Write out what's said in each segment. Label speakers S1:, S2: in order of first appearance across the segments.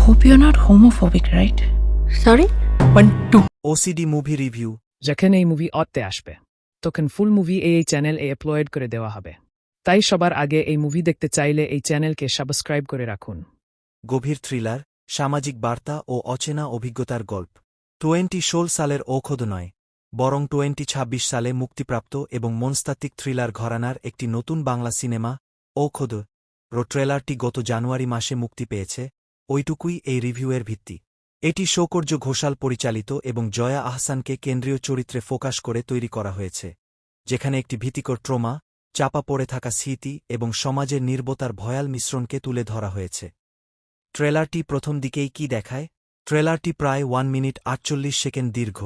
S1: Hope you're not homophobic, right?
S2: Sorry
S3: 1, 2
S4: OCD movie review.
S3: যখন এই movie অতে আসবে তখন ফুল মুভি এই চ্যানেল আপলোড করে দেওয়া হবে, তাই সবার আগে এই মুভি দেখতে চাইলে এই চ্যানেলকে সাবস্ক্রাইব করে রাখুন।
S4: গভীর থ্রিলার, সামাজিক বার্তা ও অচেনা অভিজ্ঞতার গল্প। 2016 সালের ঔষধ নয়, বরং 2026 সালে মুক্তিপ্রাপ্ত এবং মনস্তাত্ত্বিক থ্রিলার ঘরানার একটি নতুন বাংলা সিনেমা ঔষধ ট্রেলারটি গত জানুয়ারি মাসে মুক্তি পেয়েছে, ওইটুকুই এই রিভিউয়ের ভিত্তি। এটি শৌকর্য ঘোষাল পরিচালিত এবং জয়া আহসানকে কেন্দ্রীয় চরিত্রে ফোকাস করে তৈরি করা হয়েছে, যেখানে একটি ভীতিকর ট্রমা, চাপা পড়ে থাকা স্মৃতি এবং সমাজের নির্বতার ভয়াল মিশ্রণকে তুলে ধরা হয়েছে। ট্রেলারটি প্রথম দিকেই কি দেখায়? ট্রেলারটি প্রায় 1 মিনিট 48 সেকেন্ড দীর্ঘ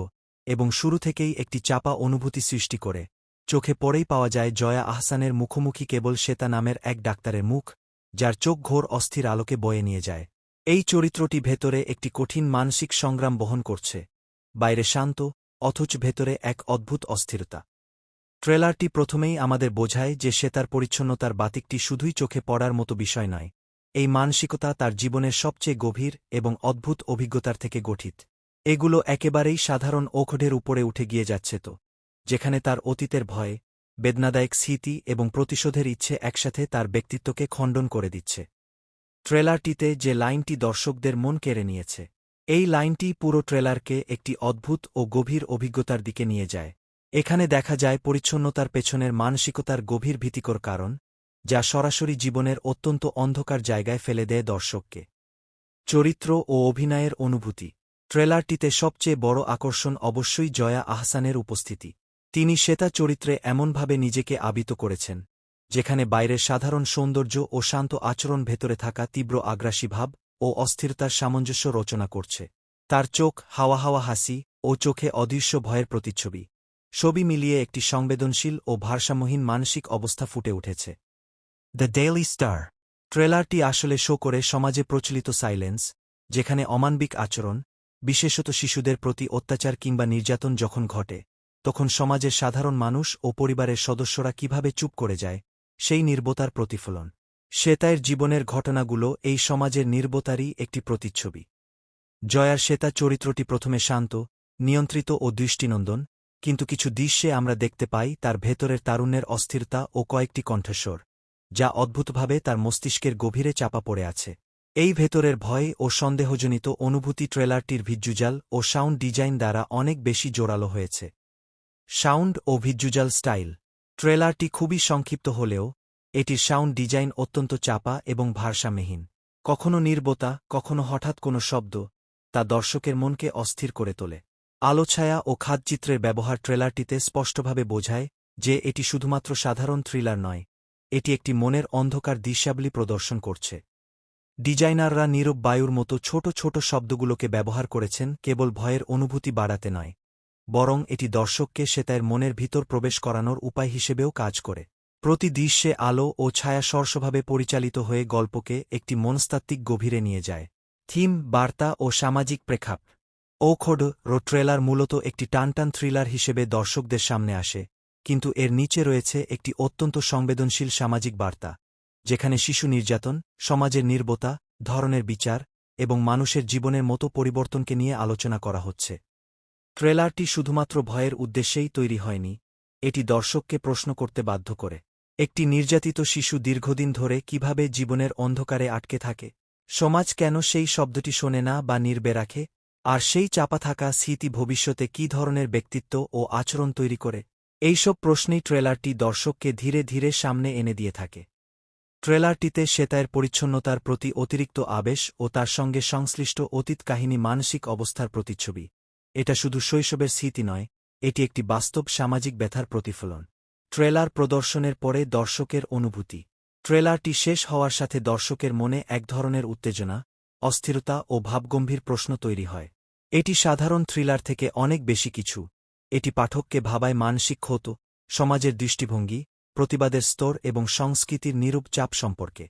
S4: এবং শুরু থেকেই একটি চাপা অনুভূতি সৃষ্টি করে। চোখে পড়েই পাওয়া যায় জয়া আহসানের মুখোমুখি কেবল শ্বেতা নামের এক ডাক্তারের মুখ, যার চোখ ঘোর অস্থির আলোকে বয়ে নিয়ে যায়। এই চরিত্রটি ভেতরে একটি কঠিন মানসিক সংগ্রাম বহন করছে, বাইরে শান্ত, অথচ ভেতরে এক অদ্ভুত অস্থিরতা। ট্রেলারটি প্রথমেই আমাদের বোঝায় যে শ্বেতার পরিচ্ছন্নতার বাতিকটি শুধুই চোখে পড়ার মতো বিষয় নয়, এই মানসিকতা তার জীবনের সবচেয়ে গভীর এবং অদ্ভুত অভিজ্ঞতার থেকে গঠিত। এগুলো একেবারেই সাধারণ ঔষধের উপরে উঠে গিয়ে যাচ্ছে তো, যেখানে তার অতীতের ভয়, বেদনাদায়ক স্মৃতি এবং প্রতিশোধের ইচ্ছে একসাথে তার ব্যক্তিত্বকে খণ্ডন করে দিচ্ছে। ট্রেলারটিতে যে লাইনটি দর্শকদের মন কেড়ে নিয়েছে, এই লাইনটি পুরো ট্রেলারকে একটি অদ্ভুত ও গভীর অভিজ্ঞতার দিকে নিয়ে যায়। এখানে দেখা যায় পরিচ্ছন্নতার পেছনের মানসিকতার গভীর ভীতিকর কারণ, যা সরাসরি জীবনের অত্যন্ত অন্ধকার জায়গায় ফেলে দেয় দর্শককে। চরিত্র ও অভিনয়ের অনুভূতি। ট্রেলারটিতে সবচেয়ে বড় আকর্ষণ অবশ্যই জয়া আহসানের উপস্থিতি। তিনি শ্বেতা চরিত্রে এমনভাবে নিজেকে আবিত করেছেন, যেখানে বাইরের সাধারণ সৌন্দর্য ও শান্ত আচরণ ভেতরে থাকা তীব্র আগ্রাসী ভাব ও অস্থিরতার সামঞ্জস্য রচনা করছে। তার চোখ, হাওয়া হাওয়া হাসি ও চোখে অদৃশ্য ভয়ের প্রতিচ্ছবি, সবই মিলিয়ে একটি সংবেদনশীল ও ভারসাম্যহীন মানসিক অবস্থা ফুটে উঠেছে। The daily star. ট্রেলারটি আসলে শো করে সমাজে প্রচলিত সাইলেন্স, যেখানে অমানবিক আচরণ, বিশেষত শিশুদের প্রতি অত্যাচার কিংবা নির্যাতন যখন ঘটে, তখন সমাজের সাধারণ মানুষ ও পরিবারের সদস্যরা কিভাবে চুপ করে যায়, সেই নির্বতার প্রতিফলন। শ্বেতায়ের জীবনের ঘটনাগুলো এই সমাজের নির্বতারই একটি প্রতিচ্ছবি। জয়ার শ্বেতা চরিত্রটি প্রথমে শান্ত, নিয়ন্ত্রিত ও দৃষ্টিনন্দন, কিন্তু কিছু দৃশ্যে আমরা দেখতে পাই তার ভেতরের তারুণ্যের অস্থিরতা ও কয়েকটি কণ্ঠস্বর, যা অদ্ভুতভাবে তার মস্তিষ্কের গভীরে চাপা পড়ে আছে। এই ভেতরের ভয় ও সন্দেহজনিত অনুভূতি ট্রেলারটির ভিজ্যুয়াল ও সাউন্ড ডিজাইন দ্বারা অনেক বেশি জোরালো হয়েছে। Sound oh visual style. ট্রেলারটি খুবই সংক্ষিপ্ত হলেও এটির সাউন্ড ডিজাইন অত্যন্ত চাপা এবং ভারসাম্যহীন। কখনো নির্বতা, কখনো হঠাৎ কোনো শব্দ, তা দর্শকের মনকে অস্থির করে তোলে। আলোছায়া ও খাদচিত্রের ব্যবহার ট্রেলারটিতে স্পষ্টভাবে বোঝায় যে এটি শুধুমাত্র সাধারণ থ্রিলার নয়, এটি একটি মনের অন্ধকার দৃশ্যাবলী প্রদর্শন করছে। ডিজাইনাররা নীরব বায়ুর মতো ছোট ছোট শব্দগুলোকে ব্যবহার করেছেন কেবল ভয়ের অনুভূতি বাড়াতে নয়, বরং এটি দর্শককে শ্বেতায়ের মনের ভিতর প্রবেশ করানোর উপায় হিসেবেও কাজ করে। প্রতি দৃশ্যে আলো ও ছায়া সরসভাবে পরিচালিত হয়ে গল্পকে একটি মনস্তাত্ত্বিক গভীরে নিয়ে যায়। থিম, বার্তা ও সামাজিক প্রেক্ষাপট। ঔষধ ট্রেলার মূলত একটি টানটান থ্রিলার হিসেবে দর্শকদের সামনে আসে, কিন্তু এর নিচে রয়েছে একটি অত্যন্ত সংবেদনশীল সামাজিক বার্তা, যেখানে শিশু নির্যাতন, সমাজের নির্বতা, ধরনের বিচার এবং মানুষের জীবনের মতো পরিবর্তনকে নিয়ে আলোচনা করা হচ্ছে। ট্রেলারটি শুধুমাত্র ভয়ের উদ্দেশ্যেই তৈরি হয়নি, এটি দর্শককে প্রশ্ন করতে বাধ্য করে। একটি নির্যাতিত শিশু দীর্ঘদিন ধরে কিভাবে জীবনের অন্ধকারে আটকে থাকে? সমাজ কেন সেই শব্দটি শোনে না বা নীরবে রাখে? আর সেই চাপা থাকা স্মৃতি ভবিষ্যতে কী ধরনের ব্যক্তিত্ব ও আচরণ তৈরি করে? এইসব প্রশ্নেই ট্রেলারটি দর্শককে ধীরে ধীরে সামনে এনে দিয়ে থাকে। ট্রেলারটিতে শ্বেতায়ের পরিচ্ছন্নতার প্রতি অতিরিক্ত আবেশ ও তার সঙ্গে সংশ্লিষ্ট অতীত কাহিনী মানসিক অবস্থার প্রতিচ্ছবি। এটা শুধু শৈশবের স্মৃতি নয়, এটি একটি বাস্তব সামাজিক ব্যথার প্রতিফলন। ট্রেলার প্রদর্শনের পরে দর্শকের অনুভূতি। ট্রেলারটি শেষ হওয়ার সাথে দর্শকের মনে এক ধরনের উত্তেজনা, অস্থিরতা ও ভাবগম্ভীর প্রশ্ন তৈরি হয়। এটি সাধারণ থ্রিলার থেকে অনেক বেশি কিছু। এটি পাঠককে ভাবায় মানসিক ক্ষত, সমাজের দৃষ্টিভঙ্গি, প্রতিবাদের স্তর এবং সংস্কৃতির নীরব চাপ সম্পর্কে।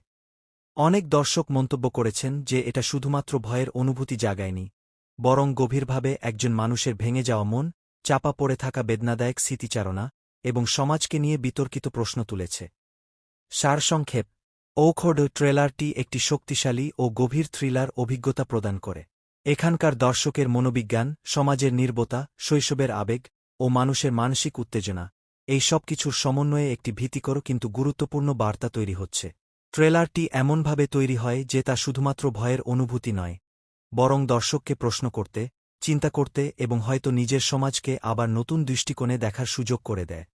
S4: অনেক দর্শক মন্তব্য করেছেন যে এটা শুধুমাত্র ভয়ের অনুভূতি জাগায়নি, বরং গভীরভাবে একজন মানুষের ভেঙে যাওয়া মন, চাপা পড়ে থাকা বেদনাদায়ক স্মৃতিচারণা এবং সমাজকে নিয়ে বিতর্কিত প্রশ্ন তুলেছে। সারসংক্ষেপ। ঔখড ট্রেলারটি একটি শক্তিশালী ও গভীর থ্রিলার অভিজ্ঞতা প্রদান করে। এখানকার দর্শকের মনোবিজ্ঞান, সমাজের নির্বতা, শৈশবের আবেগ ও মানুষের মানসিক উত্তেজনা এই সব কিছুর সমন্বয়ে একটি ভীতিকর কিন্তু গুরুত্বপূর্ণ বার্তা তৈরি হচ্ছে। ট্রেলারটি এমনভাবে তৈরি হয় যে তা শুধুমাত্র ভয়ের অনুভূতি নয়, বরং দর্শককে প্রশ্ন করতে, চিন্তা করতে এবং হয়তো নিজের সমাজকে আবার নতুন দৃষ্টিকোণে দেখার সুযোগ করে দেয়।